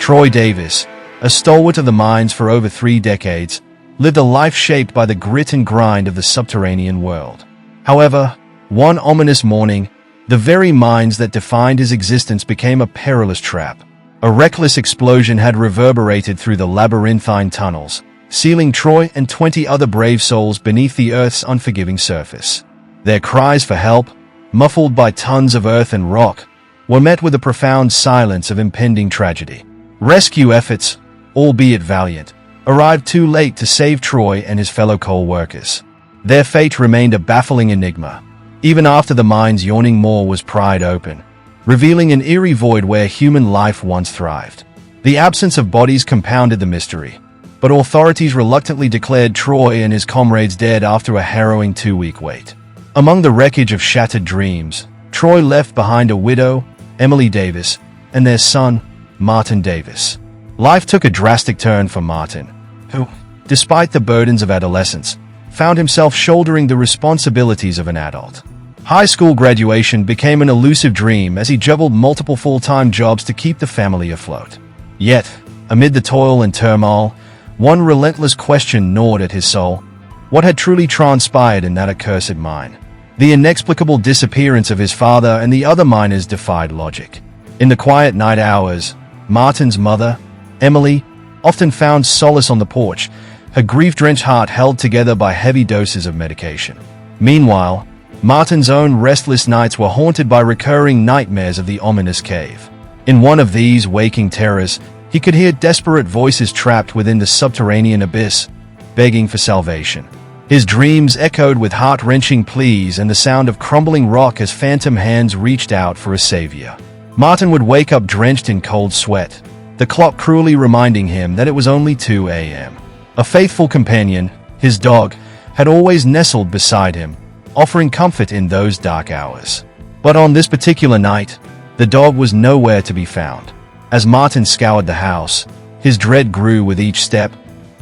Troy Davis, a stalwart of the mines for over 3 decades, lived a life shaped by the grit and grind of the subterranean world. However, one ominous morning, the very mines that defined his existence became a perilous trap. A reckless explosion had reverberated through the labyrinthine tunnels, sealing Troy and 20 other brave souls beneath the Earth's unforgiving surface. Their cries for help, muffled by tons of earth and rock, were met with a profound silence of impending tragedy. Rescue efforts, albeit valiant, arrived too late to save Troy and his fellow coal workers. Their fate remained a baffling enigma, even after the mine's yawning maw was pried open, revealing an eerie void where human life once thrived. The absence of bodies compounded the mystery, but authorities reluctantly declared Troy and his comrades dead after a harrowing 2-week wait. Among the wreckage of shattered dreams, Troy left behind a widow, Emily Davis, and their son, Martin Davis. Life took a drastic turn for Martin, who, despite the burdens of adolescence, found himself shouldering the responsibilities of an adult. High school graduation became an elusive dream as he juggled multiple full-time jobs to keep the family afloat. Yet, amid the toil and turmoil, one relentless question gnawed at his soul: what had truly transpired in that accursed mine? The inexplicable disappearance of his father and the other miners defied logic. In the quiet night hours, Martin's mother, Emily, often found solace on the porch, her grief-drenched heart held together by heavy doses of medication. Meanwhile, Martin's own restless nights were haunted by recurring nightmares of the ominous cave. In one of these waking terrors, he could hear desperate voices trapped within the subterranean abyss, begging for salvation. His dreams echoed with heart-wrenching pleas and the sound of crumbling rock as phantom hands reached out for a savior. Martin would wake up drenched in cold sweat, the clock cruelly reminding him that it was only 2 a.m. A faithful companion, his dog, had always nestled beside him, offering comfort in those dark hours. But on this particular night, the dog was nowhere to be found. As Martin scoured the house, his dread grew with each step,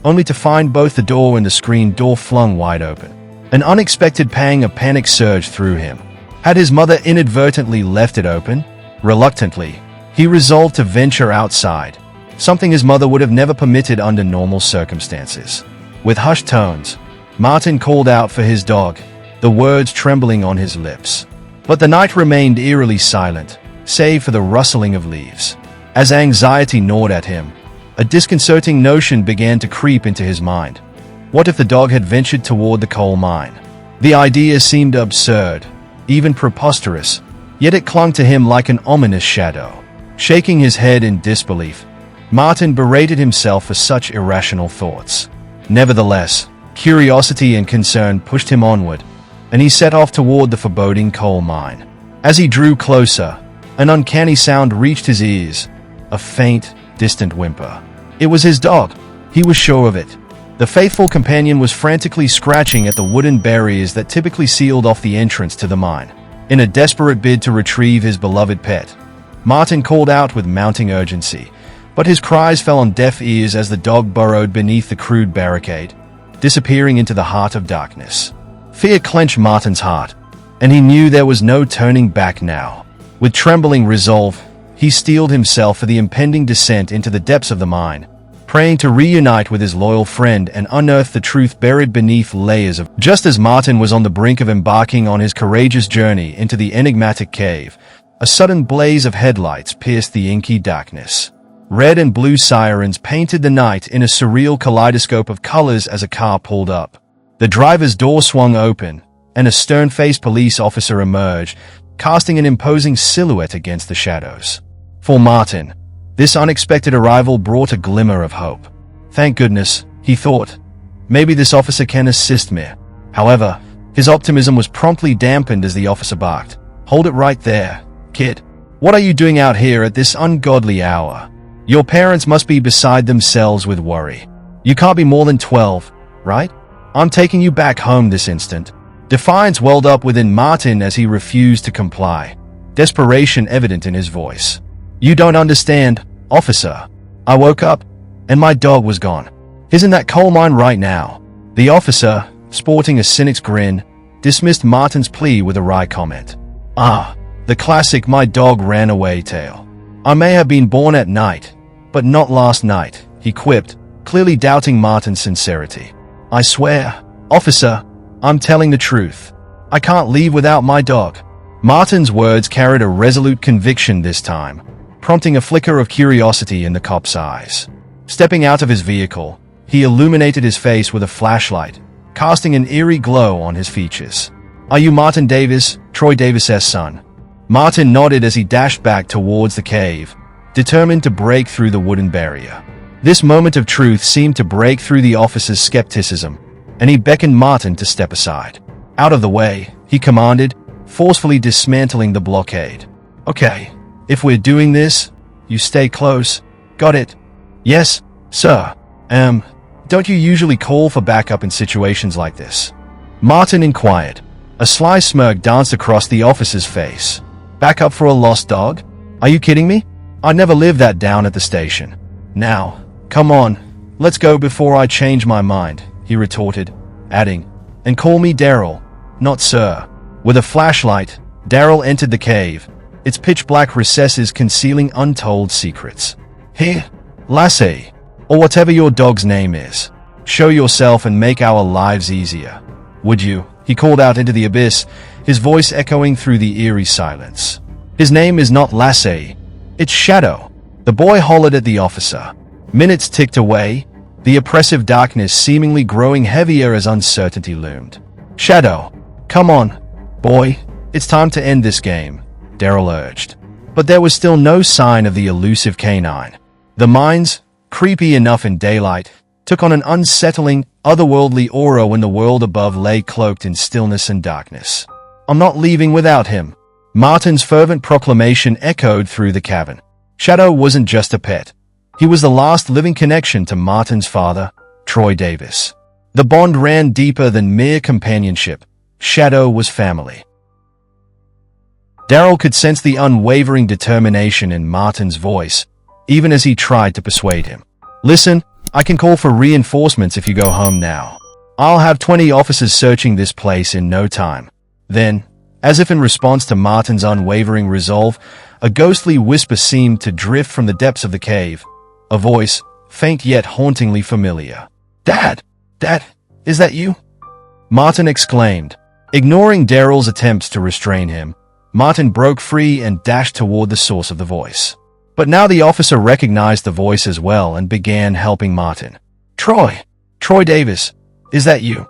only to find both the door and the screen door flung wide open. An unexpected pang of panic surged through him. Had his mother inadvertently left it open? Reluctantly, he resolved to venture outside, something his mother would have never permitted under normal circumstances. With hushed tones, Martin called out for his dog, the words trembling on his lips. But the night remained eerily silent, save for the rustling of leaves. As anxiety gnawed at him, a disconcerting notion began to creep into his mind. What if the dog had ventured toward the coal mine? The idea seemed absurd, even preposterous, yet it clung to him like an ominous shadow. Shaking his head in disbelief, Martin berated himself for such irrational thoughts. Nevertheless, curiosity and concern pushed him onward, and he set off toward the foreboding coal mine. As he drew closer, an uncanny sound reached his ears, a faint, distant whimper. It was his dog. He was sure of it. The faithful companion was frantically scratching at the wooden barriers that typically sealed off the entrance to the mine. In a desperate bid to retrieve his beloved pet, Martin called out with mounting urgency, but his cries fell on deaf ears as the dog burrowed beneath the crude barricade, disappearing into the heart of darkness. Fear clenched Martin's heart, and he knew there was no turning back now. With trembling resolve, he steeled himself for the impending descent into the depths of the mine, praying to reunite with his loyal friend and unearth the truth buried beneath layers of... Just as Martin was on the brink of embarking on his courageous journey into the enigmatic cave, a sudden blaze of headlights pierced the inky darkness. Red and blue sirens painted the night in a surreal kaleidoscope of colors as a car pulled up. The driver's door swung open, and a stern-faced police officer emerged, casting an imposing silhouette against the shadows. For Martin, this unexpected arrival brought a glimmer of hope. Thank goodness, he thought. Maybe this officer can assist me. However, his optimism was promptly dampened as the officer barked, "Hold it right there, kid. What are you doing out here at this ungodly hour? Your parents must be beside themselves with worry. You can't be more than 12, right? I'm taking you back home this instant." Defiance welled up within Martin as he refused to comply, desperation evident in his voice. "You don't understand, officer. I woke up, and my dog was gone. He's in that coal mine right now." The officer, sporting a cynic's grin, dismissed Martin's plea with a wry comment. "Ah, the classic 'my dog ran away' tale. I may have been born at night, But not last night, he quipped, clearly doubting Martin's sincerity. I swear, officer, I'm telling the truth. I can't leave without my dog. Martin's words carried a resolute conviction this time, prompting a flicker of curiosity in the cop's eyes. Stepping out of his vehicle, he illuminated his face with a flashlight, casting an eerie glow on his features. Are you Martin Davis, Troy Davis's son? Martin nodded as he dashed back towards the cave, determined to break through the wooden barrier. This moment of truth seemed to break through the officer's skepticism, and he beckoned Martin to step aside. Out of the way, he commanded, forcefully dismantling the blockade. Okay, if we're doing this, you stay close. Got it? Yes, sir. Don't you usually call for backup in situations like this? Martin inquired. A sly smirk danced across the officer's face. Backup for a lost dog? Are you kidding me? I never lived that down at the station. Now, come on, let's go before I change my mind, he retorted, adding, and call me Daryl, not sir. With a flashlight, Daryl entered the cave, its pitch-black recesses concealing untold secrets. Here, Lassie, or whatever your dog's name is, show yourself and make our lives easier. Would you? He called out into the abyss, his voice echoing through the eerie silence. His name is not Lassie, it's Shadow. The boy hollered at the officer. Minutes ticked away, the oppressive darkness seemingly growing heavier as uncertainty loomed. Shadow, come on, boy, it's time to end this game, Daryl urged. But there was still no sign of the elusive canine. The mines, creepy enough in daylight, took on an unsettling, otherworldly aura when the world above lay cloaked in stillness and darkness. I'm not leaving without him. Martin's fervent proclamation echoed through the cavern. Shadow wasn't just a pet. He was the last living connection to Martin's father, Troy Davis. The bond ran deeper than mere companionship. Shadow was family. Daryl could sense the unwavering determination in Martin's voice, even as he tried to persuade him. Listen, I can call for reinforcements if you go home now. I'll have 20 officers searching this place in no time. Then, as if in response to Martin's unwavering resolve, a ghostly whisper seemed to drift from the depths of the cave. A voice, faint yet hauntingly familiar. Dad! Dad! Is that you? Martin exclaimed. Ignoring Daryl's attempts to restrain him, Martin broke free and dashed toward the source of the voice. But now the officer recognized the voice as well and began helping Martin. Troy! Troy Davis! Is that you?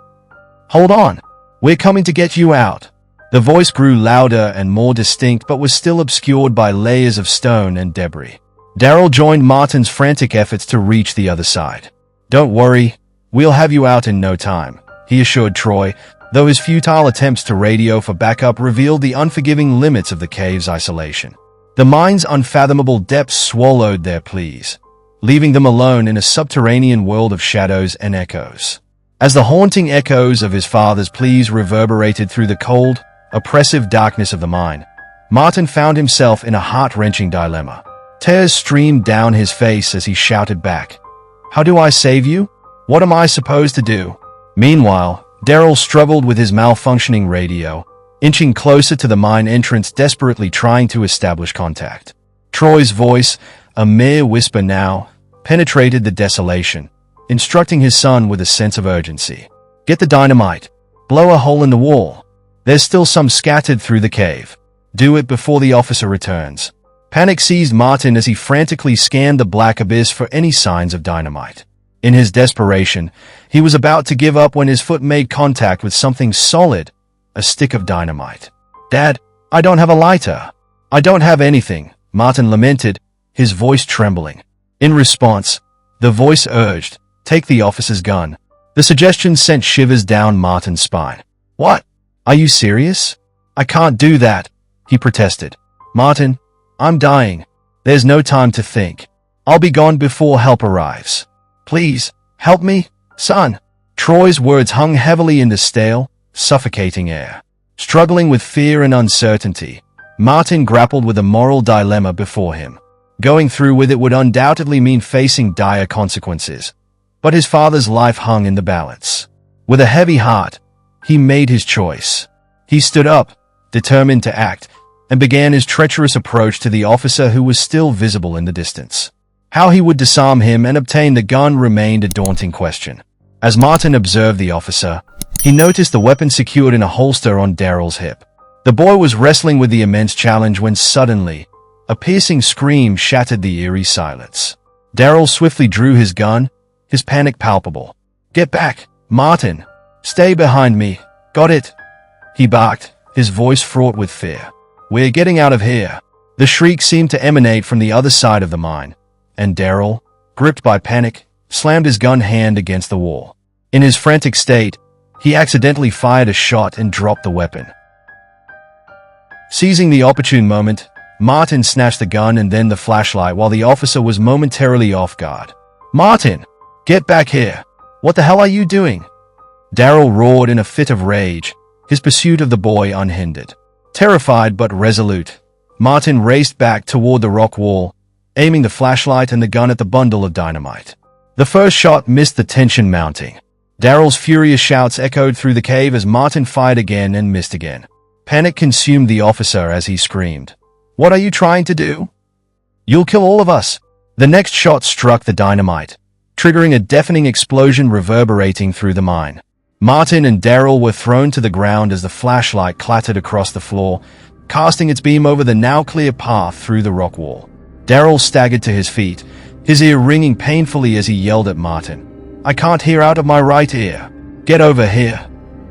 Hold on! We're coming to get you out! The voice grew louder and more distinct but was still obscured by layers of stone and debris. Daryl joined Martin's frantic efforts to reach the other side. Don't worry, we'll have you out in no time, he assured Troy, though his futile attempts to radio for backup revealed the unforgiving limits of the cave's isolation. The mine's unfathomable depths swallowed their pleas, leaving them alone in a subterranean world of shadows and echoes. As the haunting echoes of his father's pleas reverberated through the cold, oppressive darkness of the mine, Martin found himself in a heart-wrenching dilemma. Tears streamed down his face as he shouted back, How do I save you? What am I supposed to do? Meanwhile, Daryl struggled with his malfunctioning radio, inching closer to the mine entrance, desperately trying to establish contact. Troy's voice, a mere whisper now, penetrated the desolation, instructing his son with a sense of urgency. Get the dynamite. Blow a hole in the wall. There's still some scattered through the cave. Do it before the officer returns. Panic seized Martin as he frantically scanned the black abyss for any signs of dynamite. In his desperation, he was about to give up when his foot made contact with something solid, a stick of dynamite. Dad, I don't have a lighter. I don't have anything, Martin lamented, his voice trembling. In response, the voice urged, Take the officer's gun. The suggestion sent shivers down Martin's spine. What? Are you serious? I can't do that, he protested. Martin, I'm dying. There's no time to think. I'll be gone before help arrives. Please, help me, son. Troy's words hung heavily in the stale, suffocating air. Struggling with fear and uncertainty, Martin grappled with a moral dilemma before him. Going through with it would undoubtedly mean facing dire consequences, but his father's life hung in the balance. With a heavy heart, he made his choice. He stood up, determined to act, and began his treacherous approach to the officer who was still visible in the distance. How he would disarm him and obtain the gun remained a daunting question. As Martin observed the officer, he noticed the weapon secured in a holster on Daryl's hip. The boy was wrestling with the immense challenge when suddenly, a piercing scream shattered the eerie silence. Daryl swiftly drew his gun, his panic palpable. "Get back, Martin! Stay behind me! Got it?" he barked, his voice fraught with fear. "We're getting out of here." The shriek seemed to emanate from the other side of the mine, and Daryl, gripped by panic, slammed his gun hand against the wall. In his frantic state, he accidentally fired a shot and dropped the weapon. Seizing the opportune moment, Martin snatched the gun and then the flashlight while the officer was momentarily off guard. "Martin! Get back here! What the hell are you doing?" Daryl roared in a fit of rage, his pursuit of the boy unhindered. Terrified but resolute, Martin raced back toward the rock wall, aiming the flashlight and the gun at the bundle of dynamite. The first shot missed, the tension mounting. Daryl's furious shouts echoed through the cave as Martin fired again and missed again. Panic consumed the officer as he screamed, "What are you trying to do? You'll kill all of us." The next shot struck the dynamite, triggering a deafening explosion reverberating through the mine. Martin and Daryl were thrown to the ground as the flashlight clattered across the floor, casting its beam over the now clear path through the rock wall. Daryl staggered to his feet, his ear ringing painfully as he yelled at Martin, "I can't hear out of my right ear. Get over here.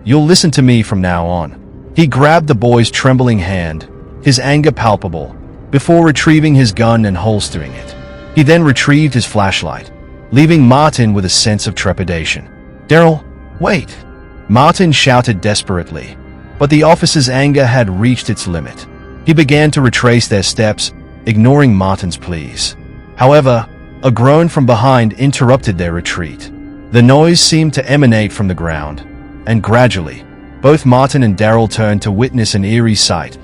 You'll listen to me from now on." He grabbed the boy's trembling hand, his anger palpable, before retrieving his gun and holstering it. He then retrieved his flashlight, leaving Martin with a sense of trepidation. "Daryl, wait!" Martin shouted desperately, but the officer's anger had reached its limit. He began to retrace their steps, ignoring Martin's pleas. However, a groan from behind interrupted their retreat. The noise seemed to emanate from the ground, and gradually, both Martin and Daryl turned to witness an eerie sight,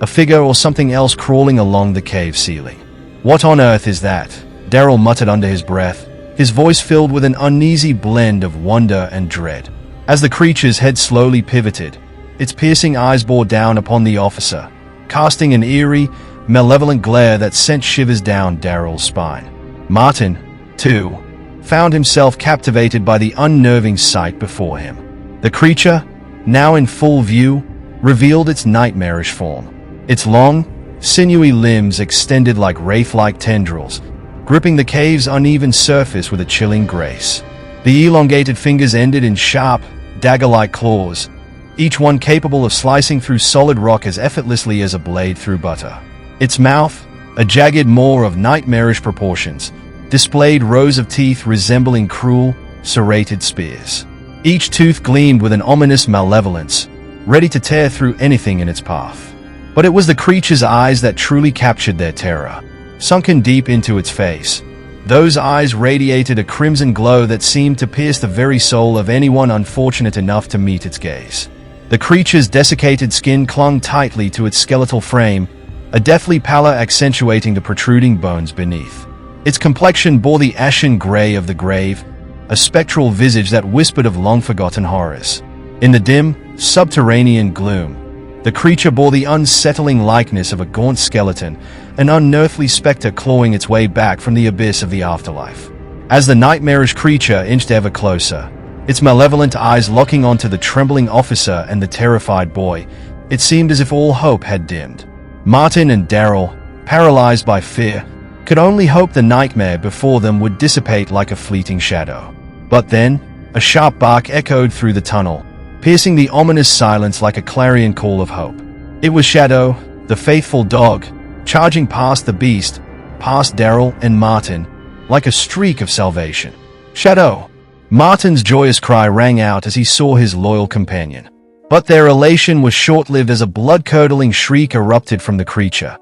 a figure or something else crawling along the cave ceiling. "What on earth is that?" Daryl muttered under his breath, his voice filled with an uneasy blend of wonder and dread. As the creature's head slowly pivoted, its piercing eyes bore down upon the officer, casting an eerie, malevolent glare that sent shivers down Daryl's spine. Martin, too, found himself captivated by the unnerving sight before him. The creature, now in full view, revealed its nightmarish form. Its long, sinewy limbs extended like wraith-like tendrils, gripping the cave's uneven surface with a chilling grace. The elongated fingers ended in sharp, dagger-like claws, each one capable of slicing through solid rock as effortlessly as a blade through butter. Its mouth, a jagged maw of nightmarish proportions, displayed rows of teeth resembling cruel, serrated spears. Each tooth gleamed with an ominous malevolence, ready to tear through anything in its path. But it was the creature's eyes that truly captured their terror. Sunken deep into its face, those eyes radiated a crimson glow that seemed to pierce the very soul of anyone unfortunate enough to meet its gaze. The creature's desiccated skin clung tightly to its skeletal frame, a deathly pallor accentuating the protruding bones beneath. Its complexion bore the ashen gray of the grave, a spectral visage that whispered of long-forgotten horrors. In the dim, subterranean gloom, the creature bore the unsettling likeness of a gaunt skeleton, an unearthly specter clawing its way back from the abyss of the afterlife. As the nightmarish creature inched ever closer, its malevolent eyes locking onto the trembling officer and the terrified boy, it seemed as if all hope had dimmed. Martin and Daryl, paralyzed by fear, could only hope the nightmare before them would dissipate like a fleeting shadow. But then, a sharp bark echoed through the tunnel, piercing the ominous silence like a clarion call of hope. It was Shadow, the faithful dog, charging past the beast, past Daryl and Martin, like a streak of salvation. "Shadow!" Martin's joyous cry rang out as he saw his loyal companion. But their elation was short-lived as a blood-curdling shriek erupted from the creature,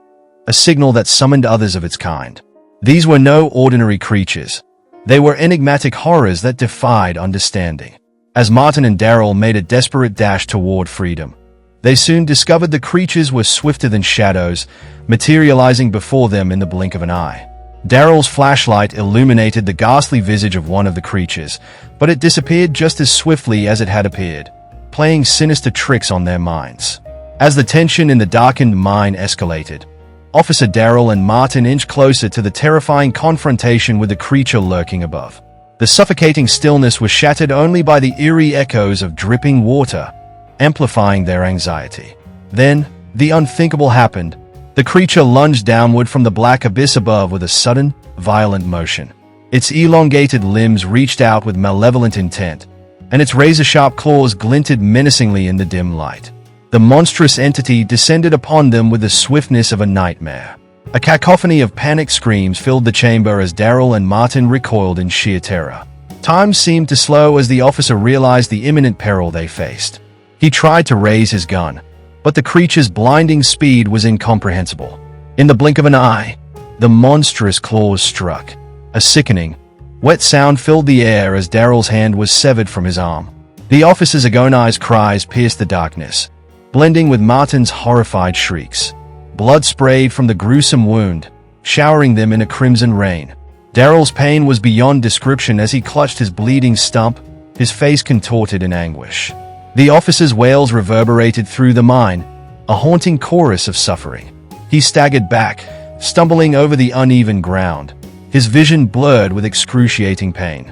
a signal that summoned others of its kind. These were no ordinary creatures. They were enigmatic horrors that defied understanding. As Martin and Daryl made a desperate dash toward freedom, they soon discovered the creatures were swifter than shadows, materializing before them in the blink of an eye. Daryl's flashlight illuminated the ghastly visage of one of the creatures, but it disappeared just as swiftly as it had appeared, playing sinister tricks on their minds. As the tension in the darkened mine escalated, Officer Darrell and Martin inched closer to the terrifying confrontation with the creature lurking above. The suffocating stillness was shattered only by the eerie echoes of dripping water, amplifying their anxiety. Then, the unthinkable happened. The creature lunged downward from the black abyss above with a sudden, violent motion. Its elongated limbs reached out with malevolent intent, and its razor-sharp claws glinted menacingly in the dim light. The monstrous entity descended upon them with the swiftness of a nightmare. A cacophony of panicked screams filled the chamber as Darrell and Martin recoiled in sheer terror. Time seemed to slow as the officer realized the imminent peril they faced. He tried to raise his gun, but the creature's blinding speed was incomprehensible. In the blink of an eye, the monstrous claws struck. A sickening, wet sound filled the air as Darrell's hand was severed from his arm. The officer's agonized cries pierced the darkness, blending with Martin's horrified shrieks. Blood sprayed from the gruesome wound, showering them in a crimson rain. Darrell's pain was beyond description as he clutched his bleeding stump, his face contorted in anguish. The officer's wails reverberated through the mine, a haunting chorus of suffering. He staggered back, stumbling over the uneven ground, his vision blurred with excruciating pain.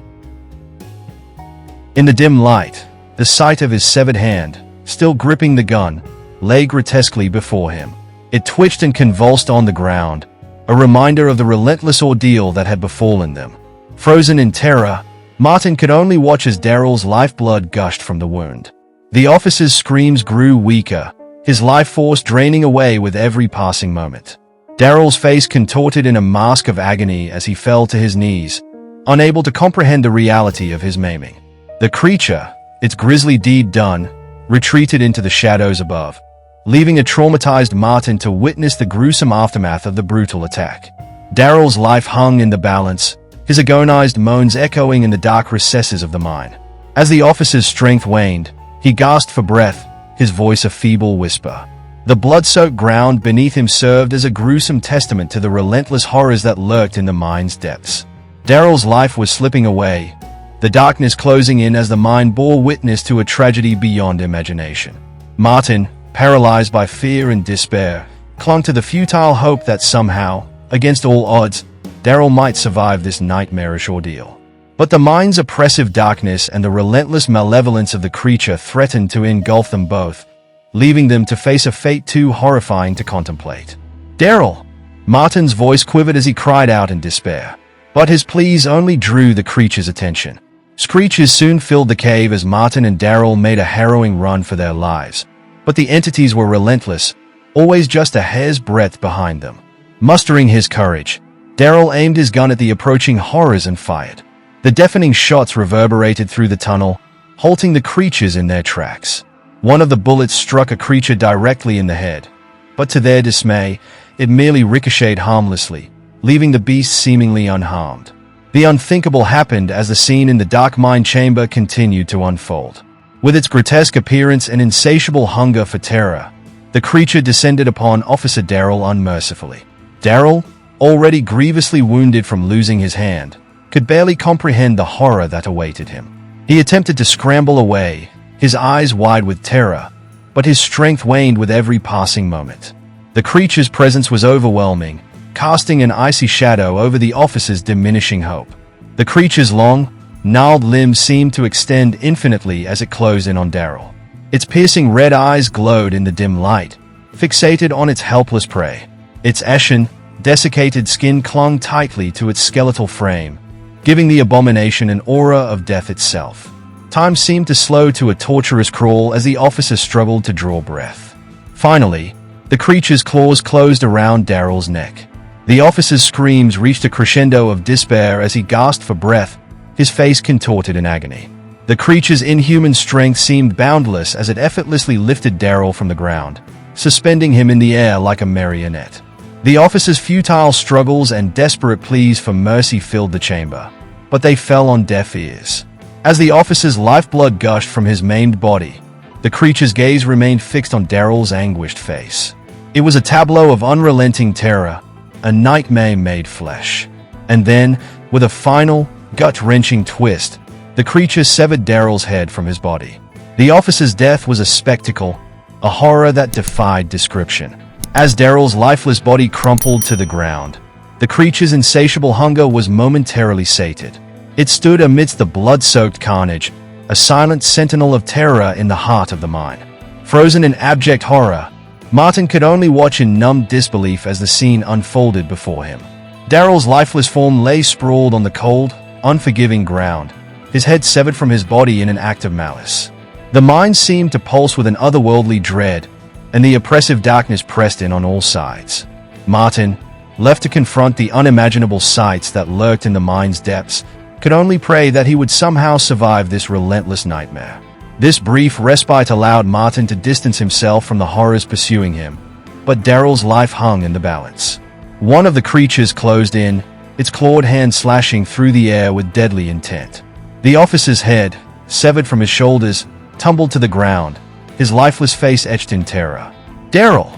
In the dim light, the sight of his severed hand, still gripping the gun, lay grotesquely before him. It twitched and convulsed on the ground, a reminder of the relentless ordeal that had befallen them. Frozen in terror, Martin could only watch as Darrell's lifeblood gushed from the wound. The officer's screams grew weaker, his life force draining away with every passing moment. Darrell's face contorted in a mask of agony as he fell to his knees, unable to comprehend the reality of his maiming. The creature, its grisly deed done, retreated into the shadows above, leaving a traumatized Martin to witness the gruesome aftermath of the brutal attack. Darrell's life hung in the balance, his agonized moans echoing in the dark recesses of the mine. As the officer's strength waned, he gasped for breath, his voice a feeble whisper. The blood-soaked ground beneath him served as a gruesome testament to the relentless horrors that lurked in the mine's depths. Darrell's life was slipping away, the darkness closing in as the mine bore witness to a tragedy beyond imagination. Martin, paralyzed by fear and despair, clung to the futile hope that somehow, against all odds, Darrell might survive this nightmarish ordeal. But the mine's oppressive darkness and the relentless malevolence of the creature threatened to engulf them both, leaving them to face a fate too horrifying to contemplate. "Darrell!" Martin's voice quivered as he cried out in despair. But his pleas only drew the creature's attention. Screeches soon filled the cave as Martin and Darrell made a harrowing run for their lives. But the entities were relentless, always just a hair's breadth behind them. Mustering his courage, Darrell aimed his gun at the approaching horrors and fired. The deafening shots reverberated through the tunnel, halting the creatures in their tracks. One of the bullets struck a creature directly in the head, but to their dismay, it merely ricocheted harmlessly, leaving the beast seemingly unharmed. The unthinkable happened as the scene in the dark mine chamber continued to unfold. With its grotesque appearance and insatiable hunger for terror, the creature descended upon Officer Darrell unmercifully. Darrell, already grievously wounded from losing his hand, could barely comprehend the horror that awaited him. He attempted to scramble away, his eyes wide with terror, but his strength waned with every passing moment. The creature's presence was overwhelming, casting an icy shadow over the officer's diminishing hope. The creature's long, gnarled limbs seemed to extend infinitely as it closed in on Darrell. Its piercing red eyes glowed in the dim light, fixated on its helpless prey. Its ashen, desiccated skin clung tightly to its skeletal frame, giving the abomination an aura of death itself. Time seemed to slow to a torturous crawl as the officer struggled to draw breath. Finally, the creature's claws closed around Darrell's neck. The officer's screams reached a crescendo of despair as he gasped for breath, his face contorted in agony. The creature's inhuman strength seemed boundless as it effortlessly lifted Darrell from the ground, suspending him in the air like a marionette. The officer's futile struggles and desperate pleas for mercy filled the chamber, but they fell on deaf ears. As the officer's lifeblood gushed from his maimed body, the creature's gaze remained fixed on Darrell's anguished face. It was a tableau of unrelenting terror, a nightmare made flesh. And then, with a final, gut-wrenching twist, the creature severed Darrell's head from his body. The officer's death was a spectacle, a horror that defied description. As Daryl's lifeless body crumpled to the ground, the creature's insatiable hunger was momentarily sated. It stood amidst the blood-soaked carnage, a silent sentinel of terror in the heart of the mine. Frozen in abject horror, Martin could only watch in numb disbelief as the scene unfolded before him. Daryl's lifeless form lay sprawled on the cold, unforgiving ground, his head severed from his body in an act of malice. The mine seemed to pulse with an otherworldly dread, and the oppressive darkness pressed in on all sides. Martin, left to confront the unimaginable sights that lurked in the mine's depths, could only pray that he would somehow survive this relentless nightmare. This brief respite allowed Martin to distance himself from the horrors pursuing him, but Daryl's life hung in the balance. One of the creatures closed in, its clawed hand slashing through the air with deadly intent. The officer's head, severed from his shoulders, tumbled to the ground, his lifeless face etched in terror. "Daryl!"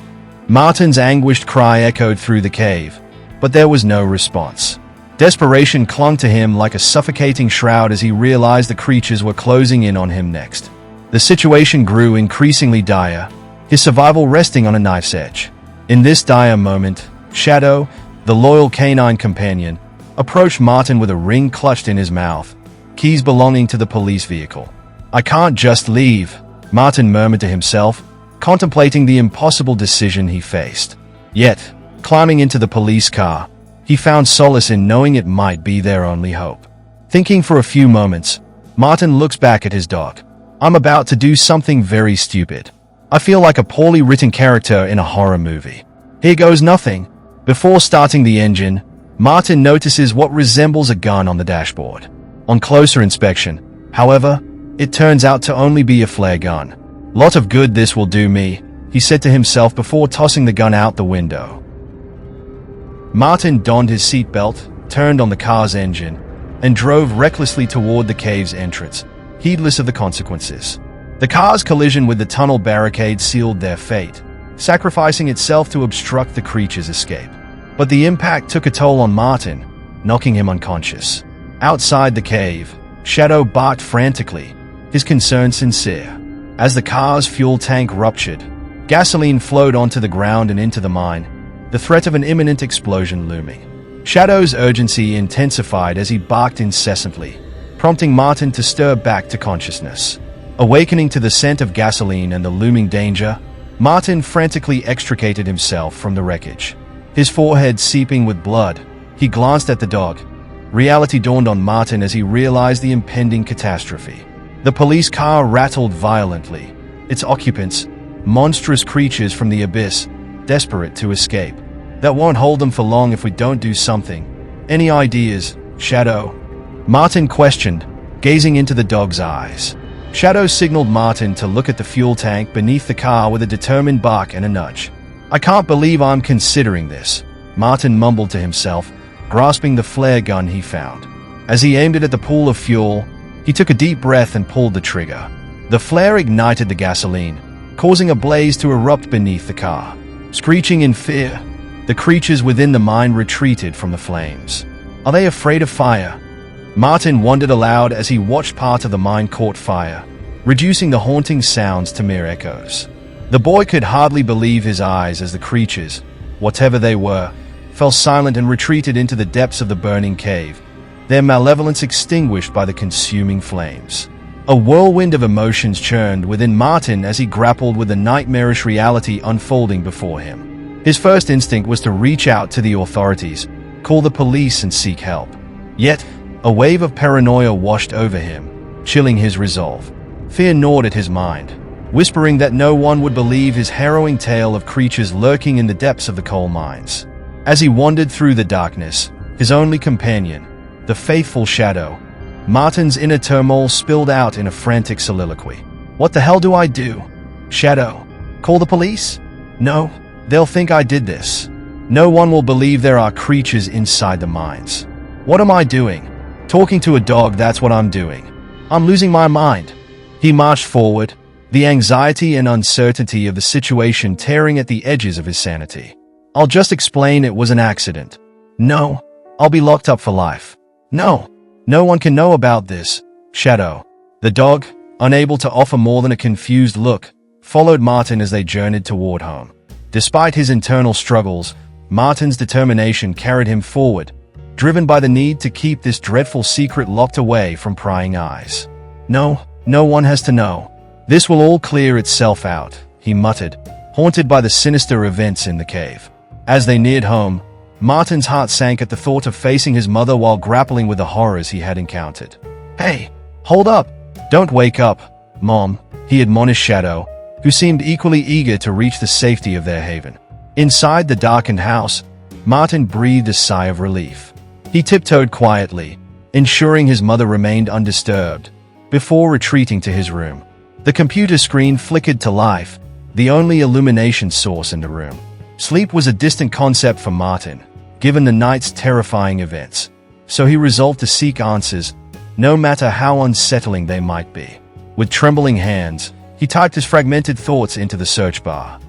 Martin's anguished cry echoed through the cave, but there was no response. Desperation clung to him like a suffocating shroud as he realized the creatures were closing in on him next. The situation grew increasingly dire, his survival resting on a knife's edge. In this dire moment, Shadow, the loyal canine companion, approached Martin with a ring clutched in his mouth, keys belonging to the police vehicle. "I can't just leave," Martin murmured to himself, contemplating the impossible decision he faced. Yet, climbing into the police car, he found solace in knowing it might be their only hope. Thinking for a few moments, Martin looks back at his dog. "I'm about to do something very stupid. I feel like a poorly written character in a horror movie. Here goes nothing." Before starting the engine, Martin notices what resembles a gun on the dashboard. On closer inspection, however, it turns out to only be a flare gun. "Lot of good this will do me," he said to himself before tossing the gun out the window. Martin donned his seatbelt, turned on the car's engine, and drove recklessly toward the cave's entrance, heedless of the consequences. The car's collision with the tunnel barricade sealed their fate, sacrificing itself to obstruct the creature's escape. But the impact took a toll on Martin, knocking him unconscious. Outside the cave, Shadow barked frantically, his concern sincere. As the car's fuel tank ruptured, gasoline flowed onto the ground and into the mine, the threat of an imminent explosion looming. Shadow's urgency intensified as he barked incessantly, prompting Martin to stir back to consciousness. Awakening to the scent of gasoline and the looming danger, Martin frantically extricated himself from the wreckage. His forehead seeping with blood, he glanced at the dog. Reality dawned on Martin as he realized the impending catastrophe. The police car rattled violently, its occupants, monstrous creatures from the abyss, desperate to escape. "That won't hold them for long if we don't do something. Any ideas, Shadow?" Martin questioned, gazing into the dog's eyes. Shadow signaled Martin to look at the fuel tank beneath the car with a determined bark and a nudge. "I can't believe I'm considering this," Martin mumbled to himself, grasping the flare gun he found. As he aimed it at the pool of fuel, he took a deep breath and pulled the trigger. The flare ignited the gasoline, causing a blaze to erupt beneath the car. Screeching in fear, the creatures within the mine retreated from the flames. "Are they afraid of fire?" Martin wondered aloud as he watched part of the mine caught fire, reducing the haunting sounds to mere echoes. The boy could hardly believe his eyes as the creatures, whatever they were, fell silent and retreated into the depths of the burning cave, their malevolence extinguished by the consuming flames. A whirlwind of emotions churned within Martin as he grappled with the nightmarish reality unfolding before him. His first instinct was to reach out to the authorities, call the police and seek help. Yet, a wave of paranoia washed over him, chilling his resolve. Fear gnawed at his mind, whispering that no one would believe his harrowing tale of creatures lurking in the depths of the coal mines. As he wandered through the darkness, his only companion, the faithful Shadow, Martin's inner turmoil spilled out in a frantic soliloquy. "What the hell do I do? Shadow, call the police? No, they'll think I did this. No one will believe there are creatures inside the mines. What am I doing? Talking to a dog, that's what I'm doing. I'm losing my mind." He marched forward, the anxiety and uncertainty of the situation tearing at the edges of his sanity. "I'll just explain it was an accident. No, I'll be locked up for life. No one can know about this, Shadow." The dog, unable to offer more than a confused look, followed Martin as they journeyed toward home. Despite his internal struggles, Martin's determination carried him forward, driven by the need to keep this dreadful secret locked away from prying eyes. No one has to know. This will all clear itself out, he muttered, haunted by the sinister events in the cave. As they neared home, Martin's heart sank at the thought of facing his mother while grappling with the horrors he had encountered. "Hey, hold up! Don't wake up, Mom," he admonished Shadow, who seemed equally eager to reach the safety of their haven. Inside the darkened house, Martin breathed a sigh of relief. He tiptoed quietly, ensuring his mother remained undisturbed, before retreating to his room. The computer screen flickered to life, the only illumination source in the room. Sleep was a distant concept for Martin, given the night's terrifying events, so he resolved to seek answers, no matter how unsettling they might be. With trembling hands, he typed his fragmented thoughts into the search bar.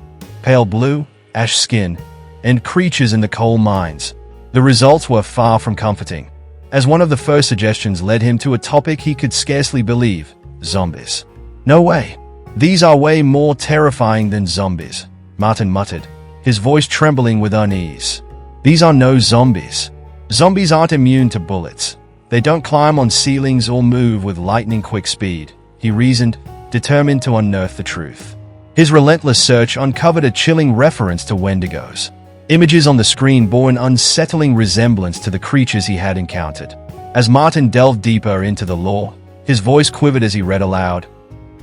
Pale blue, ash skin, and creatures in the coal mines. The results were far from comforting, as one of the first suggestions led him to a topic he could scarcely believe: zombies. "No way. These are way more terrifying than zombies," Martin muttered, his voice trembling with unease. "These are no zombies. Zombies aren't immune to bullets. They don't climb on ceilings or move with lightning-quick speed," he reasoned, determined to unearth the truth. His relentless search uncovered a chilling reference to Wendigos. Images on the screen bore an unsettling resemblance to the creatures he had encountered. As Martin delved deeper into the lore, his voice quivered as he read aloud.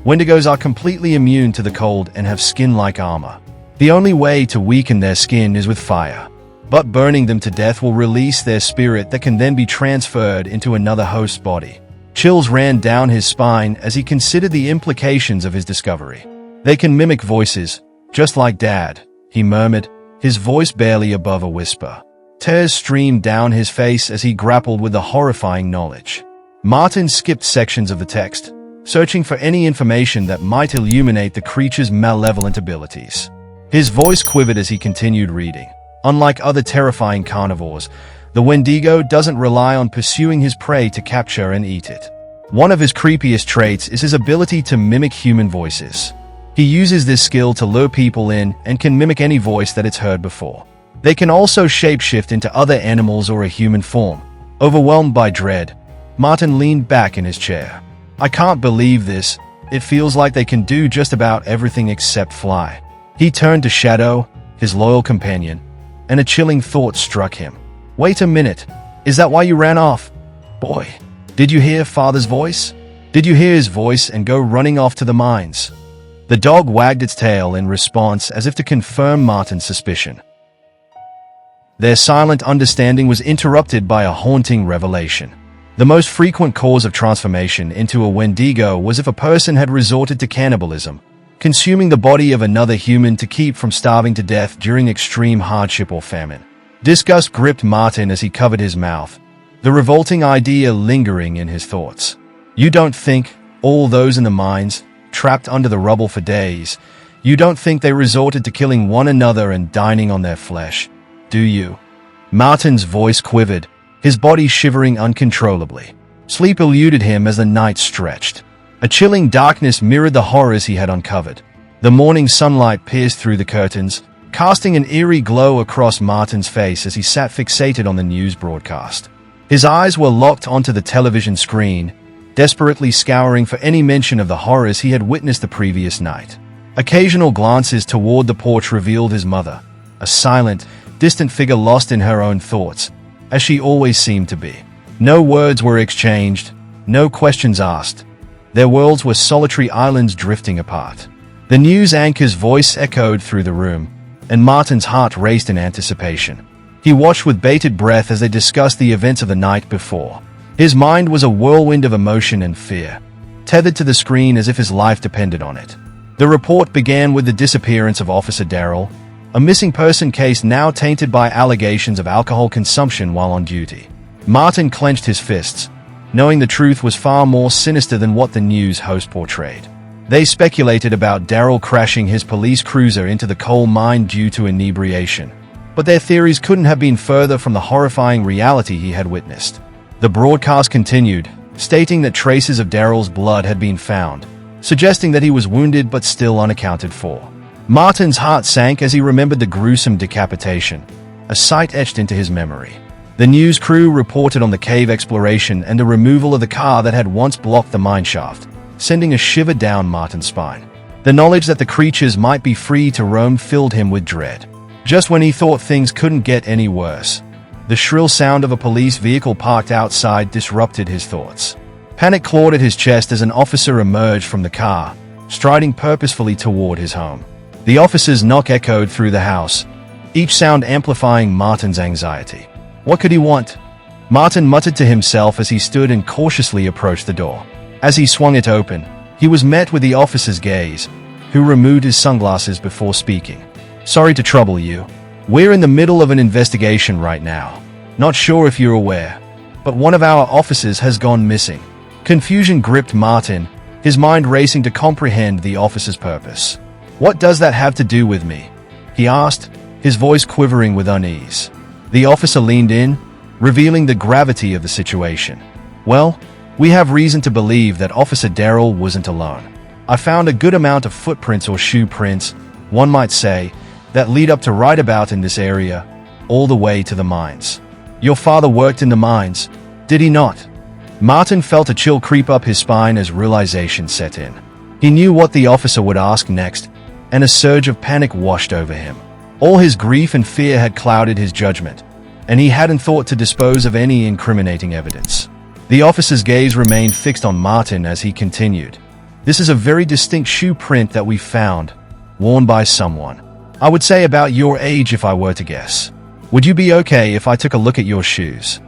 "Wendigos are completely immune to the cold and have skin like armor. The only way to weaken their skin is with fire. But burning them to death will release their spirit that can then be transferred into another host's body." Chills ran down his spine as he considered the implications of his discovery. "They can mimic voices, just like Dad," he murmured, his voice barely above a whisper. Tears streamed down his face as he grappled with the horrifying knowledge. Martin skipped sections of the text, searching for any information that might illuminate the creature's malevolent abilities. His voice quivered as he continued reading. Unlike other terrifying carnivores, the Wendigo doesn't rely on pursuing his prey to capture and eat it. One of his creepiest traits is his ability to mimic human voices. He uses this skill to lure people in and can mimic any voice that it's heard before. They can also shapeshift into other animals or a human form. Overwhelmed by dread, Martin leaned back in his chair. "I can't believe this. It feels like they can do just about everything except fly." He turned to Shadow, his loyal companion, and a chilling thought struck him. "Wait a minute. Is that why you ran off? Boy, did you hear Father's voice? Did you hear his voice and go running off to the mines?" The dog wagged its tail in response as if to confirm Martin's suspicion. Their silent understanding was interrupted by a haunting revelation. The most frequent cause of transformation into a Wendigo was if a person had resorted to cannibalism, consuming the body of another human to keep from starving to death during extreme hardship or famine. Disgust gripped Martin as he covered his mouth, the revolting idea lingering in his thoughts. "You don't think all those in the mines, trapped under the rubble for days, you don't think they resorted to killing one another and dining on their flesh, do you?" Martin's voice quivered, his body shivering uncontrollably. Sleep eluded him as the night stretched. A chilling darkness mirrored the horrors he had uncovered. The morning sunlight pierced through the curtains, casting an eerie glow across Martin's face as he sat fixated on the news broadcast. His eyes were locked onto the television screen, desperately scouring for any mention of the horrors he had witnessed the previous night. Occasional glances toward the porch revealed his mother, a silent, distant figure lost in her own thoughts, as she always seemed to be. No words were exchanged, no questions asked. Their worlds were solitary islands drifting apart. The news anchor's voice echoed through the room, and Martin's heart raced in anticipation. He watched with bated breath as they discussed the events of the night before. His mind was a whirlwind of emotion and fear, tethered to the screen as if his life depended on it. The report began with the disappearance of Officer Darrell, a missing person case now tainted by allegations of alcohol consumption while on duty. Martin clenched his fists, knowing the truth was far more sinister than what the news host portrayed. They speculated about Darrell crashing his police cruiser into the coal mine due to inebriation, but their theories couldn't have been further from the horrifying reality he had witnessed. The broadcast continued, stating that traces of Darrell's blood had been found, suggesting that he was wounded but still unaccounted for. Martin's heart sank as he remembered the gruesome decapitation, a sight etched into his memory. The news crew reported on the cave exploration and the removal of the car that had once blocked the mine shaft, sending a shiver down Martin's spine. The knowledge that the creatures might be free to roam filled him with dread. Just when he thought things couldn't get any worse, the shrill sound of a police vehicle parked outside disrupted his thoughts. Panic clawed at his chest as an officer emerged from the car, striding purposefully toward his home. The officer's knock echoed through the house, each sound amplifying Martin's anxiety. What could he want? Martin muttered to himself as he stood and cautiously approached the door. As he swung it open, he was met with the officer's gaze, who removed his sunglasses before speaking. "Sorry to trouble you. We're in the middle of an investigation right now. Not sure if you're aware, but one of our officers has gone missing." Confusion gripped Martin, his mind racing to comprehend the officer's purpose. "What does that have to do with me?" he asked, his voice quivering with unease. The officer leaned in, revealing the gravity of the situation. "Well, we have reason to believe that Officer Darrell wasn't alone. I found a good amount of footprints or shoe prints, one might say, that lead up to right about in this area, all the way to the mines. Your father worked in the mines, did he not?" Martin felt a chill creep up his spine as realization set in. He knew what the officer would ask next, and a surge of panic washed over him. All his grief and fear had clouded his judgment, and he hadn't thought to dispose of any incriminating evidence. The officer's gaze remained fixed on Martin as he continued. "This is a very distinct shoe print that we found, worn by someone. I would say about your age if I were to guess. Would you be okay if I took a look at your shoes?"